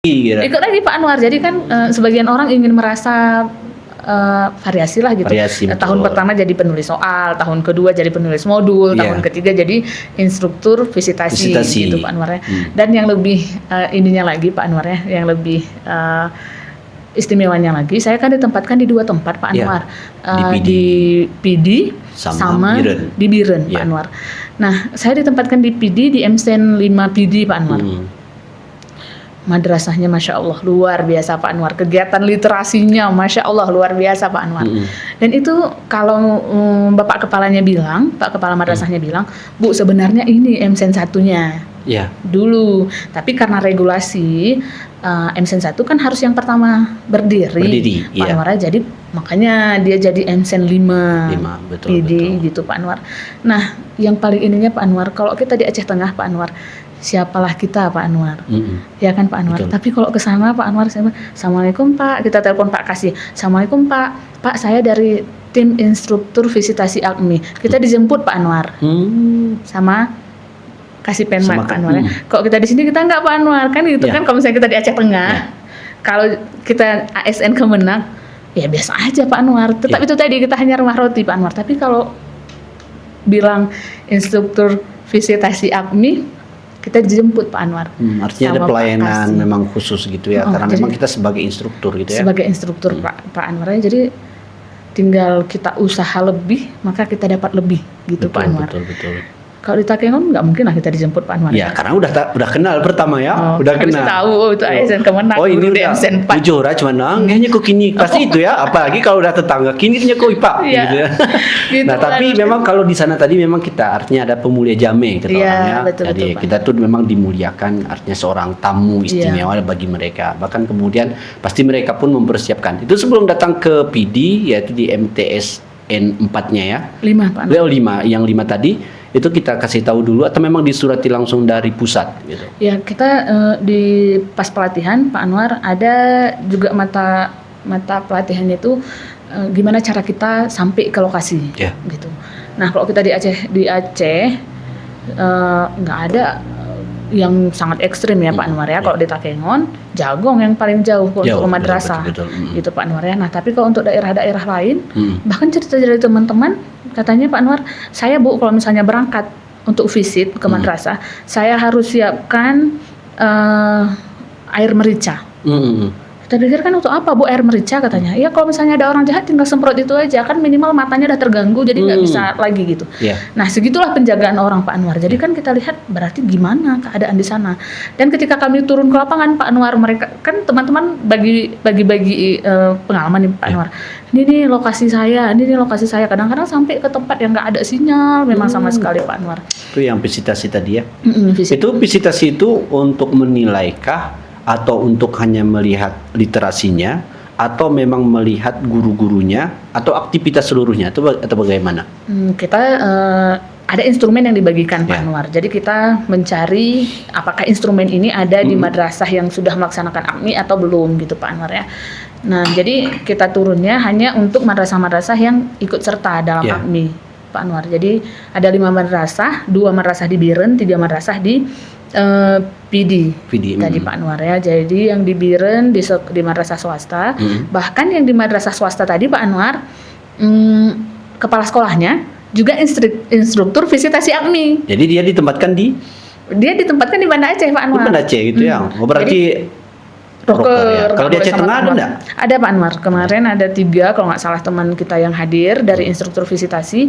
Ikut lagi Pak Anwar. Jadi kan sebagian orang ingin merasa variasi lah gitu. Tahun pertama jadi penulis soal, tahun kedua jadi penulis modul, tahun ketiga jadi instruktur visitasi gitu Pak Anwar ya. Dan yang lebih ininya lagi Pak Anwar ya, yang lebih istimewanya lagi, saya kan ditempatkan di 2 tempat Pak Anwar, di PD sama di Biren Pak Anwar. Nah, saya ditempatkan di PD di MSen 5 PD Pak Anwar. Madrasahnya Masya Allah luar biasa Pak Anwar, kegiatan literasinya Masya Allah luar biasa Pak Anwar. Dan itu kalau Bapak Kepalanya bilang, Pak Kepala Madrasahnya bilang, Bu sebenarnya ini MSen 1-nya dulu, tapi karena regulasi MSen 1 kan harus yang pertama berdiri Pak Anwar, jadi makanya dia jadi MSen 5 PD gitu Pak Anwar. Nah yang paling ininya Pak Anwar, kalau kita di Aceh Tengah Pak Anwar, siapalah kita Pak Anwar, ya kan Pak Anwar. Tapi kalau ke sana Pak Anwar, saya Assalamualaikum Pak, kita telepon Pak Kasih, Assalamualaikum Pak saya dari tim instruktur visitasi AKMI, kita dijemput Pak Anwar, sama Kasih Penmak Pak Anwar. Kalau kita di sini kita enggak Pak Anwar, kan gitu kan. Kalau misalnya kita di Aceh Tengah, kalau kita ASN Kemenak, ya biasa aja Pak Anwar. Tetap itu tadi kita hanya rumah roti Pak Anwar. Tapi kalau bilang instruktur visitasi AKMI, kita dijemput Pak Anwar. Artinya ada pelayanan memang khusus gitu ya, karena memang kita sebagai instruktur gitu ya. Sebagai instruktur Pak Anwar, jadi tinggal kita usaha lebih, maka kita dapat lebih gitu Pak Anwar. Betul. Kalau di Takengon nggak mungkin lah kita dijemput Pak Anwar. Ya karena udah kenal pertama ya, udah kenal. Tahu itu ASN Kemenak. Oh ini udah jujur aja cuman kayaknya kok kini pasti itu ya, apalagi kalau udah tetangga kininya kok IPA gitu ya. Gitu nah tapi memang kalau di sana tadi memang kita artinya ada pemulia jame kata orangnya. Jadi kita tuh memang dimuliakan, artinya seorang tamu istimewa bagi mereka. Bahkan kemudian pasti mereka pun mempersiapkan. Itu sebelum datang ke PD yaitu di MTSN 4-nya ya. 5 Pak Anwar. 5, yang 5 tadi. Itu kita kasih tahu dulu atau memang disurati langsung dari pusat gitu? Ya kita di pas pelatihan Pak Anwar ada juga mata pelatihannya itu gimana cara kita sampai ke lokasi gitu. Nah kalau kita di Aceh nggak ada yang sangat ekstrim ya Pak Anwar ya. Kalau di Takengon, Jagong yang paling jauh untuk madrasah gitu Pak Anwar ya. Nah tapi kalau untuk daerah-daerah lain, bahkan cerita dari teman-teman, katanya Pak Anwar, saya Bu kalau misalnya berangkat untuk visit ke madrasah, saya harus siapkan air merica. Kita pikir kan untuk apa Bu air merica katanya? Ya kalau misalnya ada orang jahat tinggal semprot itu aja, kan minimal matanya udah terganggu jadi nggak bisa lagi gitu. Nah segitulah penjagaan orang Pak Anwar. Jadi kan kita lihat berarti gimana keadaan di sana. Dan ketika kami turun ke lapangan Pak Anwar, mereka kan teman-teman bagi pengalaman nih Pak Anwar. Ini nih lokasi saya. Kadang-kadang sampai ke tempat yang nggak ada sinyal memang sama sekali Pak Anwar. Itu yang visitasi tadi ya. Itu visitasi itu untuk menilaikah atau untuk hanya melihat literasinya, atau memang melihat guru-gurunya, atau aktivitas seluruhnya, atau bagaimana? Kita ada instrumen yang dibagikan Pak Anwar. Jadi kita mencari apakah instrumen ini ada di madrasah yang sudah melaksanakan AKMI atau belum gitu Pak Anwar ya. Nah jadi kita turunnya hanya untuk madrasah-madrasah yang ikut serta dalam AKMI Pak Anwar. Jadi ada 5 madrasah, 2 madrasah di Biren, 3 madrasah di PD tadi Pak Anwar ya. Jadi yang di Biren di madrasah swasta, bahkan yang di madrasah swasta tadi Pak Anwar, kepala sekolahnya juga instruktur visitasi AKMI. Jadi dia ditempatkan di Banda Aceh Pak Anwar. Banda Aceh gitu ya. Oh berarti roker. Kalau di Aceh Tengah ada enggak? Ada Pak Anwar. Kemarin ada 3 kalau nggak salah teman kita yang hadir dari instruktur visitasi.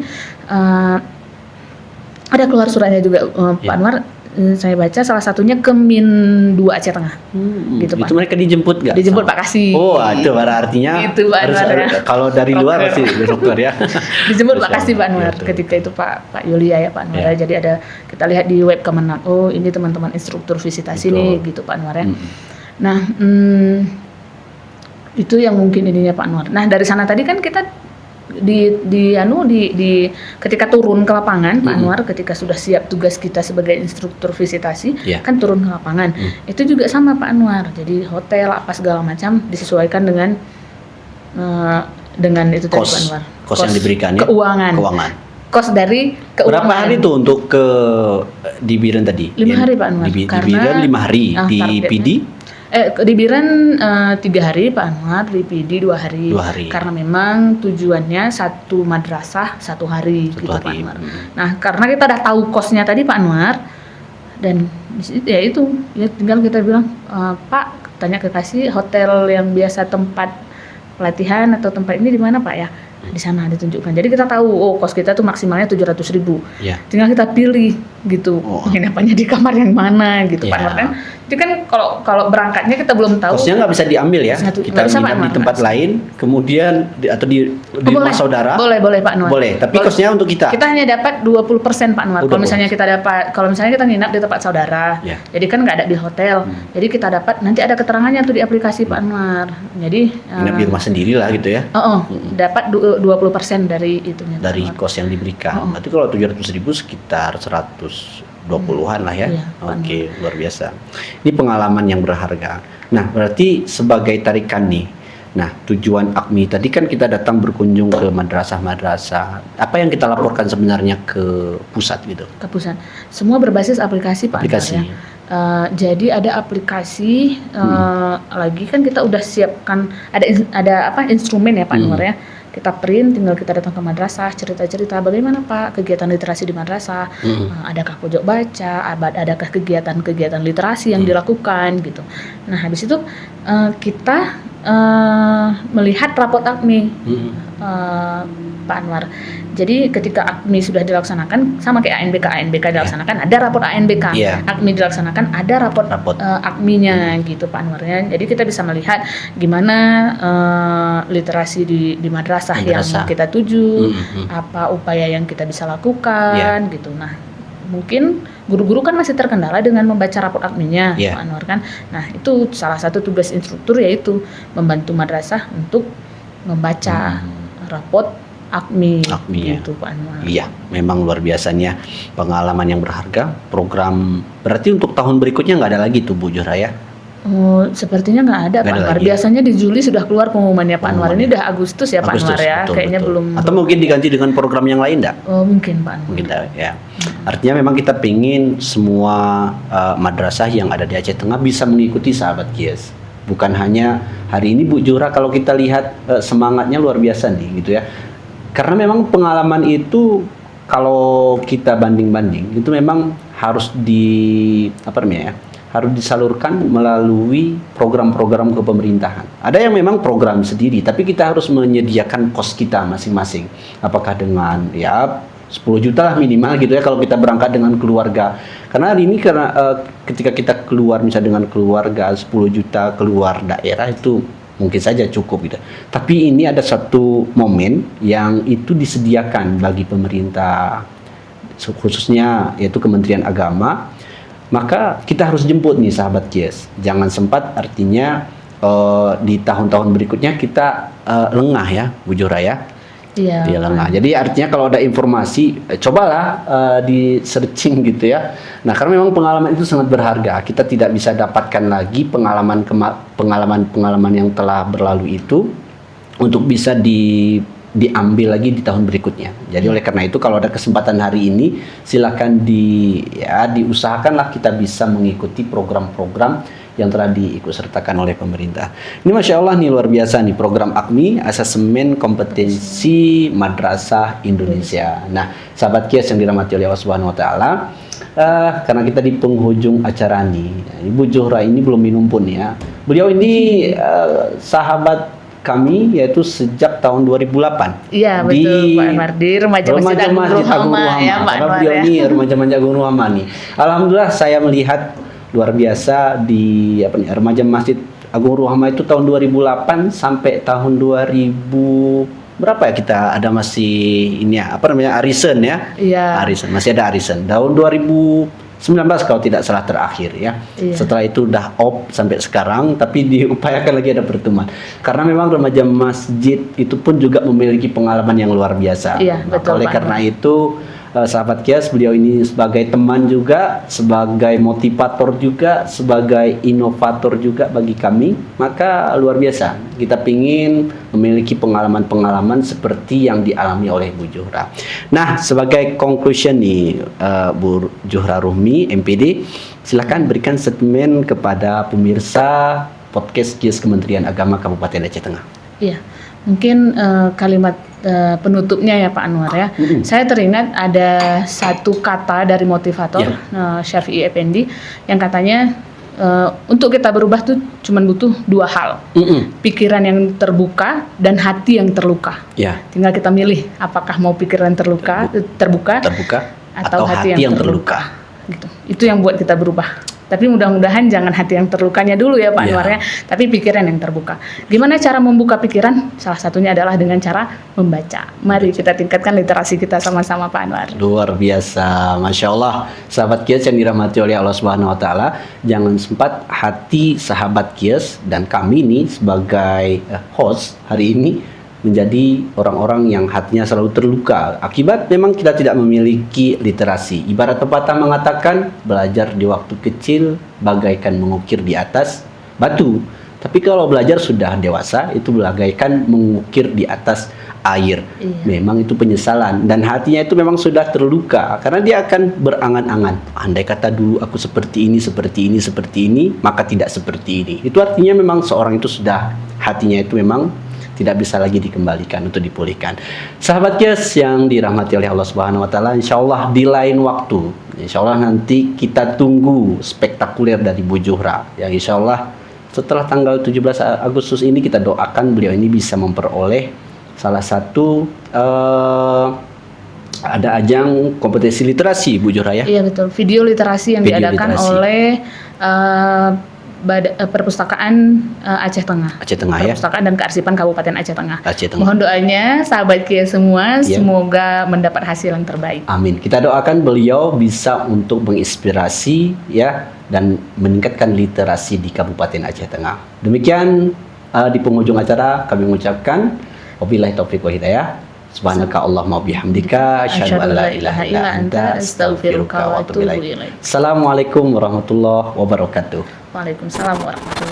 Ada keluar suratnya juga Pak Anwar. Saya baca salah satunya ke Min 2 Aceh Tengah. Gitu Pak. Itu mereka dijemput nggak? Dijemput Pak Kasih. Oh, itu artinya itu Pak Anwar. Kalau dari luar pasti dokter ya. Dijemput Pak Kasih Pak Anwar. Ketika itu Pak Yulia ya Pak Anwar. Jadi ada kita lihat di web Kemenak. Oh, ini teman-teman instruktur visitasi nih gitu Pak Anwar ya. Nah, itu yang mungkin ininya Pak Anwar. Nah, dari sana tadi kan kita ketika turun ke lapangan Pak Anwar, ketika sudah siap tugas kita sebagai instruktur visitasi, kan turun ke lapangan. Itu juga sama Pak Anwar. Jadi hotel apa segala macam disesuaikan dengan itu tadi Pak Anwar. Kos yang diberikan keuangan. Kos dari keuangan. Berapa hari tuh untuk di Biren tadi? 5 hari Pak Anwar. Di Biren 5 hari, di PD Di Biren 3 hari Pak Anwar, di PD 2 hari. 2 hari. Karena memang tujuannya satu madrasah 1 hari gitu Pak Anwar. Nah, karena kita udah tahu kosnya tadi Pak Anwar, dan ya itu ya tinggal kita bilang, Pak, tanya ke kasih hotel yang biasa tempat pelatihan atau tempat ini di mana Pak ya? Di sana ditunjukkan. Jadi kita tahu kos kita tuh maksimalnya 700.000. Yeah. Tinggal kita pilih gitu. Penginapannya di kamar yang mana gitu Pak Anwar kan. Jadi kan kalau berangkatnya kita belum tahu. Kosnya nggak bisa diambil ya. Kita nginap di tempat lain, kemudian atau di rumah saudara. Boleh Pak Anwar. Boleh, tapi kosnya untuk kita. Kita hanya dapat 20% Pak Anwar. Kalau misalnya kita nginap di tempat saudara. Jadi kan nggak ada di hotel. Jadi kita dapat nanti ada keterangannya tuh di aplikasi Pak Anwar. Jadi nginap di rumah sendiri lah gitu ya. Dapat 20% dari itunya. Dari kos yang diberikan. Berarti kalau 700.000 sekitar 120-an lah ya. Oke, luar biasa. Ini pengalaman yang berharga. Nah, berarti sebagai tarikan nih. Nah, tujuan AKMI tadi kan kita datang berkunjung ke madrasah-madrasah. Apa yang kita laporkan sebenarnya ke pusat gitu? Ke pusat. Semua berbasis aplikasi Pak Anwar ya. Jadi ada aplikasi lagi kan kita udah siapkan ada instrumen ya Pak Anwar ya. Kita print, tinggal kita datang ke madrasah, cerita-cerita bagaimana Pak kegiatan literasi di madrasah, adakah pojok baca, adakah kegiatan-kegiatan literasi yang dilakukan gitu. Nah habis itu kita melihat rapot AKMI Pak Anwar. Jadi ketika AKMI sudah dilaksanakan sama kayak ANBK dilaksanakan ada rapot ANBK, AKMI dilaksanakan ada rapot AKMI-nya gitu Pak Anwar ya. Jadi kita bisa melihat gimana literasi di madrasah yang kita tuju, apa upaya yang kita bisa lakukan gitu. Nah mungkin guru-guru kan masih terkendala dengan membaca rapot AKMI-nya Pak Anwar kan. Nah itu salah satu tugas instruktur yaitu membantu madrasah untuk membaca rapot AKMI gitu Pak Anwar. Iya, memang luar biasanya pengalaman yang berharga. Program berarti untuk tahun berikutnya nggak ada lagi tuh Bu Zuhra ya? Sepertinya nggak ada Pak Anwar. Biasanya di Juli sudah keluar pengumumannya Pak Anwar. Ini udah Agustus ya Pak Anwar ya. Kayaknya belum. Atau mungkin diganti dengan program yang lain nggak? Mungkin Pak Anwar. Mungkin ya. Artinya memang kita pingin semua madrasah yang ada di Aceh Tengah bisa mengikuti sahabat Kies. Bukan hanya hari ini Bu Zuhra, kalau kita lihat semangatnya luar biasa nih gitu ya. Karena memang pengalaman itu kalau kita banding-banding itu memang harus harus disalurkan melalui program-program kepemerintahan. Ada yang memang program sendiri, tapi kita harus menyediakan kos kita masing-masing. Apakah dengan 10 juta lah minimal gitu ya kalau kita berangkat dengan keluarga. Karena hari ini ketika kita keluar misalnya dengan keluarga 10 juta keluar daerah itu mungkin saja cukup gitu. Tapi ini ada satu momen yang itu disediakan bagi pemerintah khususnya yaitu Kementerian Agama. Maka kita harus jemput nih sahabat Kies. Jangan sempat artinya di tahun-tahun berikutnya kita lengah ya Bu Zuhra ya. Iya. Dia lengah. Jadi artinya kalau ada informasi cobalah di searching gitu ya. Nah, karena memang pengalaman itu sangat berharga. Kita tidak bisa dapatkan lagi pengalaman yang telah berlalu itu untuk bisa diambil lagi di tahun berikutnya. Jadi oleh karena itu kalau ada kesempatan hari ini silakan diusahakanlah kita bisa mengikuti program-program yang telah diikutsertakan oleh pemerintah. Ini Masya Allah nih luar biasa nih program AKMI, Asesmen Kompetensi Madrasah Indonesia. Nah, sahabat Kies yang dirahmati oleh Allah Subhanahu wa taala, karena kita di penghujung acara nih. Ibu Zuhra ini belum minum pun ya. Beliau ini sahabat kami yaitu sejak tahun 2008. Iya betul Pak Anwar di Remaja Masjid Agung Ruhama ya Pak Anwar. Karena beliau ini Remaja Masjid Agung Ruhama nih. Alhamdulillah saya melihat luar biasa di Remaja Masjid Agung Ruhama itu tahun 2008 sampai tahun 2000 berapa ya kita ada masih ini ya Arisen ya. Iya. Arisen masih ada Arisen. Tahun 2019 kalau tidak salah terakhir ya. Iya. Setelah itu udah off sampai sekarang tapi diupayakan lagi ada pertemuan. Karena memang remaja masjid itu pun juga memiliki pengalaman yang luar biasa. Iya, betul. Oleh karena itu sahabat Kias, beliau ini sebagai teman juga, sebagai motivator juga, sebagai inovator juga bagi kami. Maka luar biasa, kita ingin memiliki pengalaman-pengalaman seperti yang dialami oleh Bu Zuhra. Nah, sebagai conclusion nih, Bu Zuhra Ruhmi, MPD, silakan berikan statement kepada pemirsa podcast Kias Kementerian Agama Kabupaten Aceh Tengah. Iya, mungkin kalimat penutupnya ya Pak Anwar ya. Saya teringat ada satu kata dari motivator Syafi'i Effendi yang katanya untuk kita berubah tuh cuma butuh dua hal, pikiran yang terbuka dan hati yang terluka. Tinggal kita milih apakah mau pikiran terbuka atau hati yang terluka. Gitu. Itu yang buat kita berubah. Tapi mudah-mudahan jangan hati yang terlukanya dulu ya Pak Anwar ya, tapi pikiran yang terbuka. Gimana cara membuka pikiran? Salah satunya adalah dengan cara membaca. Mari kita tingkatkan literasi kita sama-sama Pak Anwar. Luar biasa, Masya Allah. Sahabat Kias yang dirahmati oleh Allah Subhanahu Wa Taala, jangan sempat hati sahabat Kias dan kami nih sebagai host hari ini menjadi orang-orang yang hatinya selalu terluka akibat memang kita tidak memiliki literasi. Ibarat pepatah mengatakan, belajar di waktu kecil bagaikan mengukir di atas batu. Tapi kalau belajar sudah dewasa, itu bagaikan mengukir di atas air. Memang itu penyesalan dan hatinya itu memang sudah terluka karena dia akan berangan-angan. Andai kata dulu aku seperti ini, maka tidak seperti ini. Itu artinya memang seorang itu sudah hatinya itu memang tidak bisa lagi dikembalikan untuk dipulihkan. Sahabat Kias yang dirahmati oleh Allah Subhanahu Wa Taala, insya Allah di lain waktu, insya Allah nanti kita tunggu spektakuler dari Bu Zuhra. Yang insya Allah setelah tanggal 17 Agustus ini kita doakan beliau ini bisa memperoleh salah satu ada ajang kompetisi literasi Bu Zuhra ya. Iya betul, video literasi yang diadakan oleh Perpustakaan Aceh Tengah. Perpustakaan dan Kearsipan Kabupaten Aceh Tengah. Mohon doanya sahabat Kias semua, semoga mendapat hasil yang terbaik. Amin. Kita doakan beliau bisa untuk menginspirasi ya dan meningkatkan literasi di Kabupaten Aceh Tengah. Demikian di penghujung acara kami mengucapkan wabillahi taufiq wal hidayah. Subhanaka Allahumma bihamdika asyhadu an la ilaha illa anta astaghfiruka wa atubu ilaik. Assalamualaikum warahmatullahi wabarakatuh. Waalaikumsalam warahmatullahi wabarakatuh.